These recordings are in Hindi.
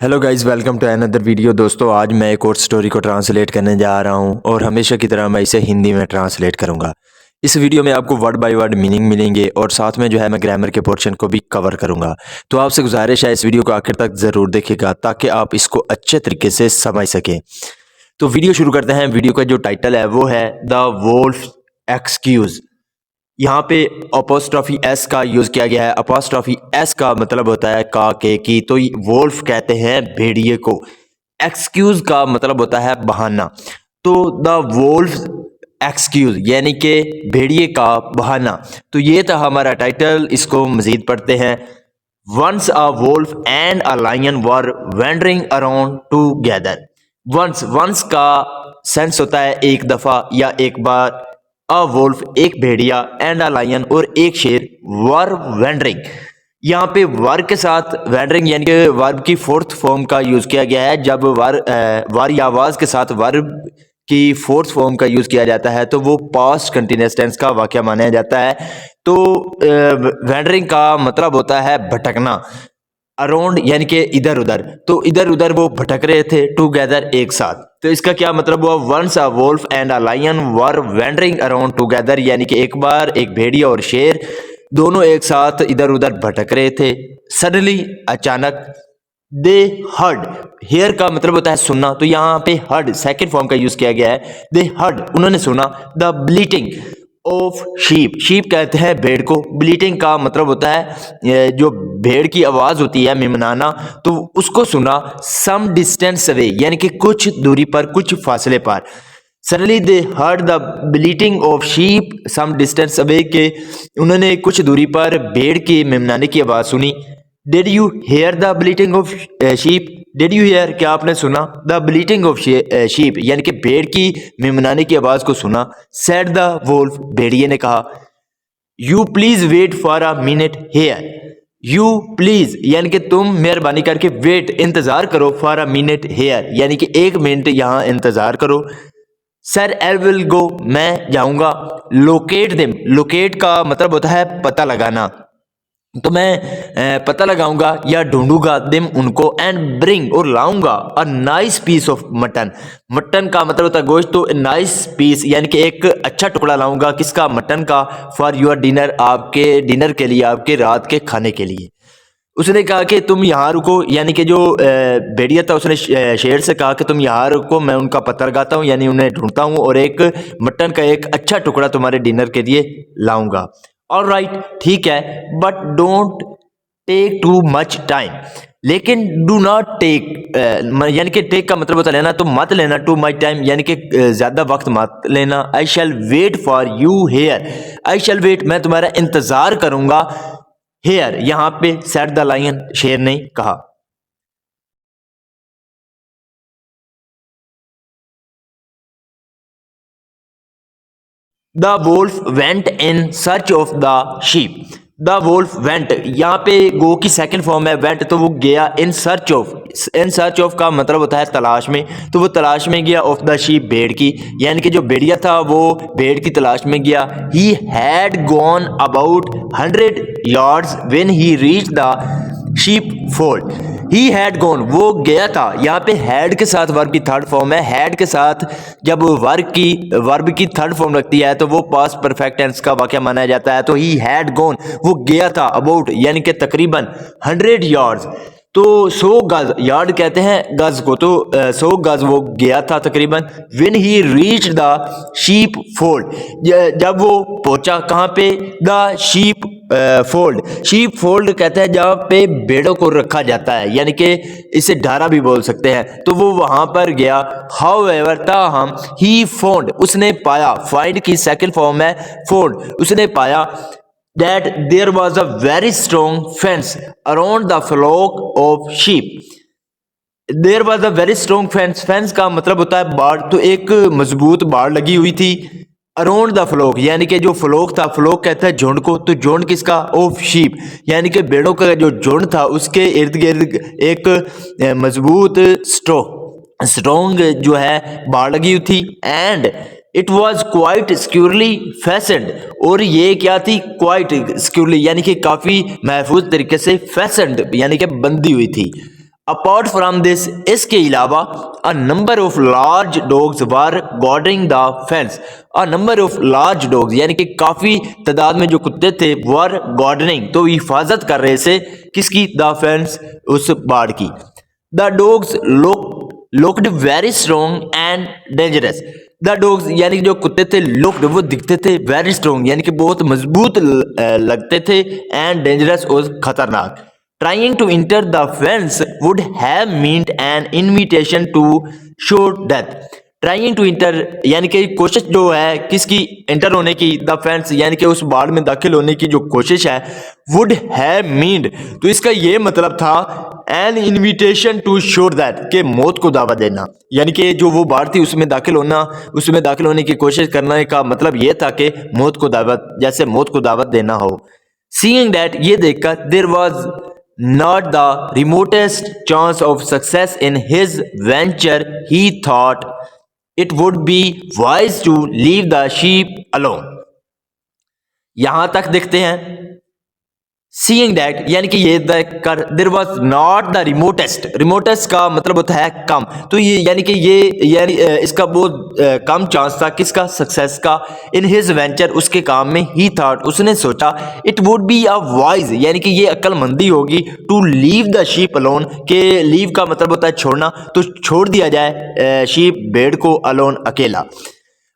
Hello guys, welcome to another video. दोस्तों, आज मैं एक और स्टोरी को ट्रांसलेट करने जा रहा हूं और हमेशा की तरह मैं इसे हिंदी में ट्रांसलेट करूंगा। इस वीडियो में आपको वर्ड बाय वर्ड मीनिंग मिलेंगे और साथ में जो है मैं ग्रामर के पोर्शन को भी कवर करूंगा। तो आपसे गुजारिश है इस वीडियो को आखिर तक ज़रूर देखिएगा ताकि आप इसको अच्छे तरीके से समझ सकें। तो वीडियो शुरू करते हैं। वीडियो का जो टाइटल है वो है द वोल्फ एक्सक्यूज़। यहाँ पे अपोस्ट्रॉफी एस का यूज़ किया गया है। अपोस्ट्रॉफी एस का मतलब होता है का के की, तो वोल्फ कहते हैं भेड़िए को। एक्सक्यूज़ का मतलब होता है बहाना। तो द वोल्फ एक्सक्यूज़ यानी कि भेड़िए का बहाना। तो ये था हमारा टाइटल। इसको मज़ीद पढ़ते हैं। Once a wolf and a lion were wandering around together. Once का सेंस होता है एक दफ़ा या एक बार। अ वोल्फ एक भेड़िया एंड अ लायन और एक शेर वर वेंडरिंग। यहाँ पे वर के साथ वेंडरिंग यानी कि वर्ब की फोर्थ फॉर्म का यूज किया गया है। जब वर या आवाज के साथ वर्ब की फोर्थ फॉर्म का यूज किया जाता है तो वो पास्ट कंटिन्यूअस टेंस का वाक्य माना जाता है। तो वेंडरिंग का मतलब होता है भटकना। अराउंड यानी कि इधर उधर, तो इधर उधर वो भटक रहे थे। टुगेदर एक साथ, तो इसका क्या मतलब हुआ? Once a wolf and a lion were wandering around together, यानी कि एक बार एक भेड़िया और शेर दोनों एक साथ इधर उधर भटक रहे थे। सडनली अचानक। दे हर्ड, हेयर का मतलब होता है सुनना, तो यहाँ पे हर्ड सेकंड फॉर्म का यूज किया गया है। दे हर्ड उन्होंने सुना the bleating of sheep. Sheep कहते हैं भेड़ को। ब्लीटिंग का मतलब होता है जो भेड़ की आवाज होती है मिमनाना, तो उसको सुना। सम डिस्टेंस अवे यानी कि कुछ दूरी पर, कुछ फासले पर। Suddenly they heard the bleating of sheep some distance away, के उन्होंने कुछ दूरी पर भेड़ की मिमनाने की आवाज सुनी। Did you hear the bleating of sheep? Did you hear, क्या आपने सुना? द ब्लीटिंग ऑफ शीप यानी कि भेड़ की मिमनाने की आवाज को सुना। सेड द वोल्फ, भेड़िए ने कहा। You please wait for a minute here. You please यानी कि तुम मेहरबानी करके वेट इंतजार करो। फॉर अ मिनट हेयर यानी कि एक मिनट यहाँ इंतजार करो। सर आई विल गो, मैं जाऊंगा। लोकेट देम, लोकेट का मतलब होता है पता लगाना, तो मैं पता लगाऊंगा या ढूंढूंगा देम उनको। एंड ब्रिंग और लाऊंगा a nice piece of mutton. Mutton का मतलब होता है गोश्त, तो नाइस पीस यानी कि एक अच्छा टुकड़ा लाऊंगा। किसका? मटन का। फॉर योर डिनर, आपके डिनर के लिए, आपके रात के खाने के लिए। उसने कहा कि तुम यहाँ रुको, यानी कि जो भेड़िया था उसने शेर से कहा कि तुम यहाँ रुको, मैं उनका पता लगाता हूँ, यानी उन्हें ढूंढता हूँ और एक मटन का एक अच्छा टुकड़ा तुम्हारे डिनर के लिए लाऊंगा। ऑल राइट, ठीक है, but don't take too much time. लेकिन डू नॉट टेक यानी कि टेक का मतलब होता है लेना, तो मत लेना। टू मच टाइम यानी कि ज्यादा वक्त मत लेना। I shall wait for you here. I shall wait, मैं तुम्हारा इंतजार करूंगा। हेयर यहां पे सेट द लायन, शेर ने कहा। The Wolff went in search of the sheep. The Wolff went, यहाँ पे गो की सेकंड फॉर्म है वेंट, तो वो गया। In search of, in search of का मतलब होता है तलाश में, तो वो तलाश में गया। ऑफ द शीप, भेड़ की, यानी कि जो भेड़िया था वो भेड़ की तलाश में गया। He had gone about 100 yards when he reach the sheep fold. He had gone, वो गया था। यहाँ पे हैड के साथ वर्ब की थर्ड फॉर्म है। हैड के साथ जब वर्ब की थर्ड फॉर्म लगती है तो वो पास्ट परफेक्ट टेंस का वाक्य माना जाता है। तो ही हैड गॉन, वो गया था। अबाउट यानी कि तकरीबन 100 yards, तो 100 गज, यार्ड कहते हैं गज को, तो 100 गज वो गया था तकरीबन। When he reach the sheep fold, जब वो पहुंचा कहाँ पे? The sheep fold. Sheep fold कहते हैं जहाँ पे भेड़ों को रखा जाता है, यानी कि इसे ढारा भी बोल सकते हैं। तो वो वहां पर गया। हाउ एवर, ताहम, ही फोल्ड, उसने पाया। फाइंड की सेकंड फॉर्म है फोल्ड, उसने पाया। That there was a very strong fence around the flock of sheep. There was a very strong fence. Fence का मतलब होता है बाड़, तो एक मजबूत बाड़ लगी हुई थी। अराउंड द फ्लोक यानी कि जो फ्लोक था, फ्लोक कहता है झुंड को, तो झुंड किसका? ऑफ शीप, यानी कि भेड़ों का जो झुंड था उसके इर्द गिर्द एक मजबूत स्ट्रॉन्ग जो है बाड़ लगी हुई थी। And it was quite securely fenced, और ये क्या थी? क्वाइट सिक्योरली यानी कि काफी महफूज तरीके से फैसेंड यानी कि बंधी हुई थी। अपार्ट फ्रॉम दिस, इसके अलावा a number of large dogs were guarding the fence. A number of large dogs यानी कि काफ़ी तादाद में जो कुत्ते थे वर गार्डनिंग, तो हिफाजत कर रहे थे किसकी? द फेंस, उस बाड़ की। The dogs looked very strong and dangerous. The dogs यानी कि जो कुत्ते थे, लुक्ड वो दिखते थे, वेरी स्ट्रॉन्ग यानी कि बहुत मजबूत लगते थे, एंड डेंजरस और खतरनाक। Trying to enter the fence would have meant an invitation to sure death. Trying to enter यानी कि कोशिश जो है किसकी? एंटर होने की, द फेंस यानी कि उस बाड़ में दाखिल होने की जो कोशिश है, would have meant, तो इसका ये मतलब था an invitation to sure death, के मौत को दावा देना। यानी कि जो वो बाड़ थी उसमें दाखिल होना, उसमें दाखिल होने की कोशिश करने का मतलब ये था कि मौत को दावत, जैसे मौत को दावत देना हो। Seeing that, ये देखकर, there was not the remotest chance of success in his venture, he thought it would be wise to leave the sheep alone. यहां तक देखते हैं। Seeing that यानी कि ये देखकर, there was not the remotest, remotest का मतलब होता है कम, तो ये यानी कि ये यानी इसका बहुत कम चांस था किसका? सक्सेस का। इन हिज वेंचर, उसके काम में, ही थॉट, उसने सोचा, it would be a wise यानी कि ये अक्लमंदी होगी, to leave the sheep alone, के लीव का मतलब होता है छोड़ना, तो छोड़ दिया जाए शीप, भेड़ को, अलोन, अकेला।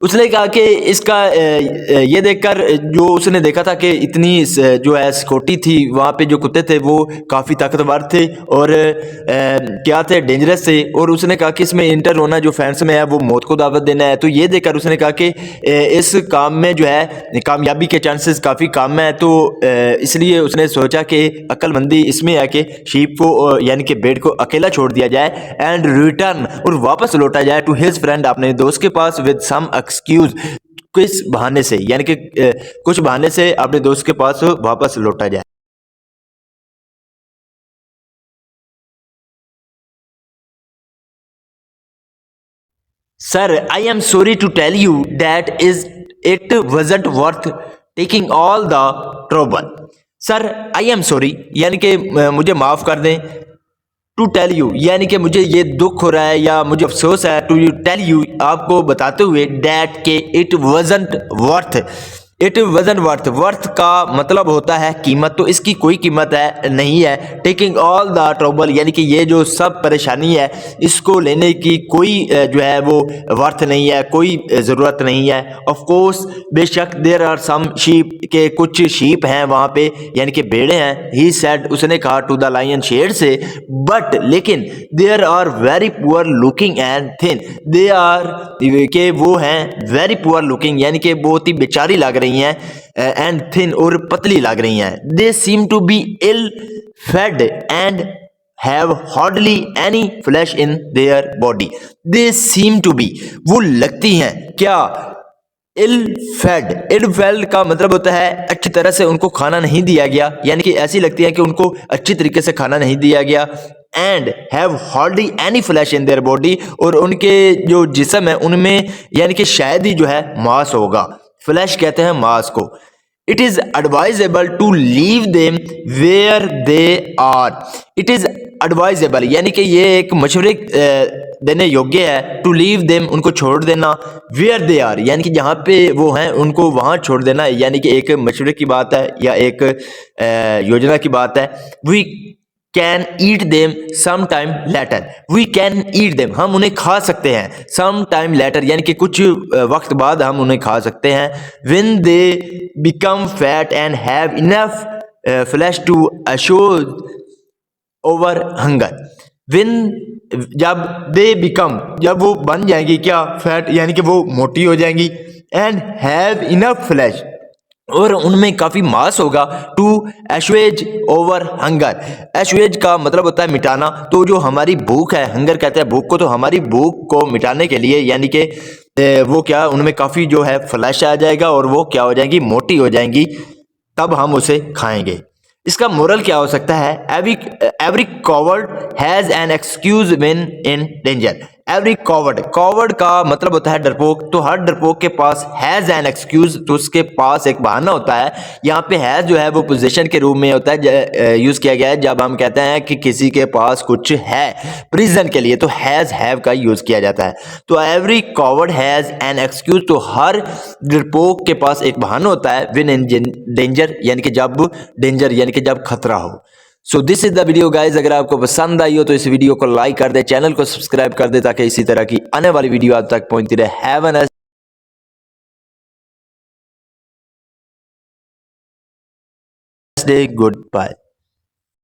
उसने कहा कि इसका ये देखकर, जो उसने देखा था कि इतनी जो है सिक्योरिटी थी वहाँ पे, जो कुत्ते थे वो काफ़ी ताकतवर थे और क्या थे? डेंजरस थे, और उसने कहा कि इसमें इंटर होना जो फेंस में है वो मौत को दावत देना है। तो ये देखकर उसने कहा कि इस काम में जो है कामयाबी के चांसेस काफ़ी कम है, तो इसलिए उसने सोचा कि अक्लमंदी इसमें है कि शीप को यानी कि भेड़ को अकेला छोड़ दिया जाए, एंड रिटर्न, और वापस लौटा जाए, टू हिज फ्रेंड, अपने दोस्त के पास, विद सम एक्सक्यूज, किस बहाने से, यानी कि कुछ बहाने से अपने दोस्त के पास वापस लौटा जाए। Sir, I am sorry to tell you that it wasn't worth taking all the trouble. Sir, I am sorry यानी कि मुझे माफ़ कर दें, टू टेल यू यानी कि मुझे ये दुख हो रहा है या मुझे अफसोस है, टू यू टेल यू, आपको बताते हुए, डैट के इट वजंट वर्थ, इट वजन वर्थ, वर्थ का मतलब होता है कीमत, तो इसकी कोई कीमत है नहीं है। टेकिंग ऑल द ट्रबल यानी कि ये जो सब परेशानी है इसको लेने की कोई जो है वो वर्थ नहीं है, कोई ज़रूरत नहीं है। ऑफ कोर्स, बेशक, देयर आर सम शीप, के कुछ शीप हैं वहाँ पे, यानी कि भेड़े हैं। ही सेड, उसने कहा, टू द लायन, शेर से, बट लेकिन, there are very poor looking and thin, they are के वो हैं वेरी पुअर लुकिंग यानी कि बहुत ही बेचारी लग रही हैं, एंड थिन, और पतली लग रही हैं। They seem to be ill fed and have hardly any flesh in their body. They seem to be, वो लगती हैं क्या? इल फेड, इल फेड का मतलब होता है अच्छी तरह से उनको खाना नहीं दिया गया, यानी कि ऐसी लगती है कि उनको अच्छी तरीके से खाना नहीं दिया गया। And have hardly any flesh in their body, और उनके जो जिस्म है उनमें यानी कि शायद ही जो है मांस होगा। फ्लैश कहते हैं मांस को। It is advisable to leave them where they are. It is advisable यानी कि ये एक मशवरे देने योग्य है, टू लीव देम, उनको छोड़ देना, वेयर दे आर यानी कि जहाँ पे वो हैं उनको वहाँ छोड़ देना, यानी कि एक मशवरे की बात है या एक योजना की बात है। We can eat them some time later, we can eat them, हम उन्हें खा सकते हैं, सम टाइम लेटर यानी कि कुछ वक्त बाद हम उन्हें खा सकते हैं। When they become fat and have enough flesh to assure over hunger. When, जब, दे बिकम, जब वो बन जाएंगी क्या? फैट यानी कि वो मोटी हो जाएंगी, एंड हैव इनफ फ्लैश, और उनमें काफ़ी मांस होगा, टू एशवेज ओवर हंगर। एशवेज का मतलब होता है मिटाना, तो जो हमारी भूख है, हंगर कहते हैं भूख को, तो हमारी भूख को मिटाने के लिए यानी कि वो क्या, उनमें काफ़ी जो है फ्लैश आ जाएगा और वो क्या हो जाएंगी? मोटी हो जाएंगी, तब हम उसे खाएंगे। इसका मोरल क्या हो सकता है? Every coward has an excuse when in danger. Every coward, coward का मतलब होता है डरपोक। तो हर डरपोक के पास हैज एन एक्सक्यूज, तो उसके पास एक बहाना होता है। यहाँ पे हैज जो है वो पोजीशन के रूप में होता है, यूज किया गया है जब हम कहते हैं कि किसी के पास कुछ है प्रीजन के लिए, तो हैज हैव का यूज किया जाता है। तो every coward has an excuse, तो हर डरपोक के पास एक बहाना होता है विन इन डेंजर, यानी कि जब डेंजर यानी कि जब खतरा हो। So this is the video guys. अगर आपको पसंद आई हो तो इस वीडियो को लाइक कर दे, चैनल को सब्सक्राइब कर दे ताकि इसी तरह की आने वाली वीडियो आप तक पहुंचती रहे। Have a nice day, good bye.